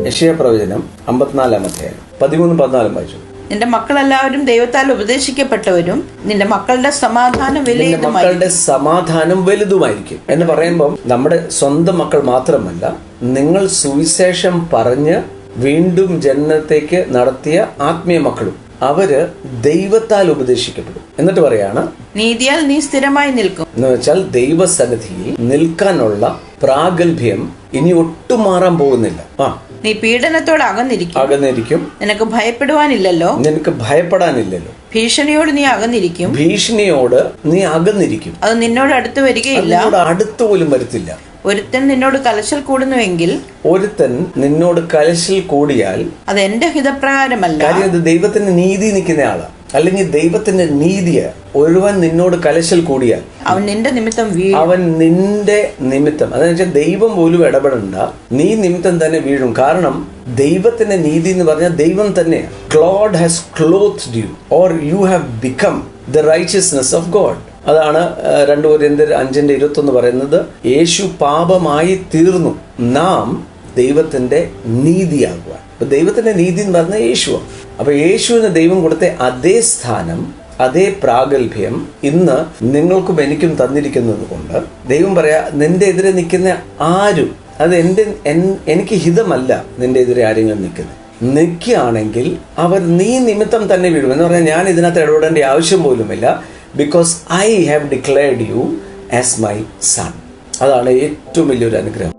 യെശയ്യാ പ്രവചനം 54-14 വായിച്ചു. നിന്റെ മക്കളെല്ലാവരും ദൈവത്താൽ ഉപദേശിക്കപ്പെട്ടവരും നിന്റെ മക്കളുടെ സമാധാനം വലുതുമായിരിക്കും എന്ന് പറയുമ്പോൾ നമ്മുടെ സ്വന്തം മക്കൾ മാത്രമല്ല, നിങ്ങൾ സുവിശേഷം പറഞ്ഞ് വീണ്ടും ജനനത്തേക്ക് നടത്തിയ ആത്മീയ മക്കളും അവര് ദൈവത്താൽ ഉപദേശിക്കപ്പെടും. എന്നിട്ട് പറയാണ്, നീതിയാൽ നീ സ്ഥിരമായി നിൽക്കും. എന്ന് വെച്ചാൽ ദൈവസന്നിധിയിൽ നിൽക്കാനുള്ള പ്രാഗൽഭ്യം ഇനി ഒട്ടും മാറാൻ പോകുന്നില്ല. നീ പീഡനത്തോട് അകന്നിരിക്കും. നിനക്ക് ഭയപ്പെടാനില്ലല്ലോ. ഭീഷണിയോട് നീ അകന്നിരിക്കും. അത് നിന്നോട് അടുത്ത് വരികയില്ല. അടുത്ത് പോലും വരത്തില്ല. ഒരുത്തൻ നിന്നോട് കലശൽ കൂടുന്നുവെങ്കിൽ, ഒരുത്തൻ നിന്നോട് കലശൽ കൂടിയാൽ അത് എന്റെ ഹിതപ്രകാരമല്ല. കാര്യം അത് ദൈവത്തിന്റെ നീതി നിൽക്കുന്ന ആളാ, അല്ലെങ്കിൽ ദൈവത്തിന്റെ നീതിയ. ഒരുവൻ നിന്നോട് കലശൽ കൂടിയാൽ അവൻ നിന്റെ നിമിത്തം അതെന്ന് വെച്ചാൽ ദൈവം പോലും ഇടപെടണ്ട, നീ നിമിത്തം തന്നെ വീഴും. കാരണം ദൈവത്തിന്റെ നീതി എന്ന് പറഞ്ഞാൽ ദൈവം തന്നെയാണ്. God has clothed you or you have become the righteousness of God. അതാണ് 2 കൊരിന്ത്യർ 5:21 പറയുന്നത്. യേശു പാപമായി തീർന്നു, നാം ദൈവത്തിന്റെ നീതിയാകുവാൻ. അപ്പൊ ദൈവത്തിന്റെ നീതി എന്ന് പറഞ്ഞാൽ യേശുവാണ്. അപ്പൊ യേശുവിന് ദൈവം കൊടുത്ത അതേ സ്ഥാനം, അതേ പ്രാഗൽഭ്യം ഇന്ന് നിങ്ങൾക്കും എനിക്കും തന്നിരിക്കുന്നത് കൊണ്ട് ദൈവം പറയാ, നിന്റെ എതിരെ നിൽക്കുന്ന ആരും, അത് എനിക്ക് ഹിതമല്ല നിന്റെ എതിരെ ആരെങ്കിലും നിൽക്കുകയാണെങ്കിൽ അവർ നീ നിമിത്തം തന്നെ വീഴും. എന്ന് പറഞ്ഞാൽ ഞാൻ ഇതിനകത്ത് ഇടപെടേണ്ട ആവശ്യം പോലുമില്ല. Because I have declared you as my son. അതാണ് ഏറ്റവും വലിയൊരു അനുഗ്രഹം.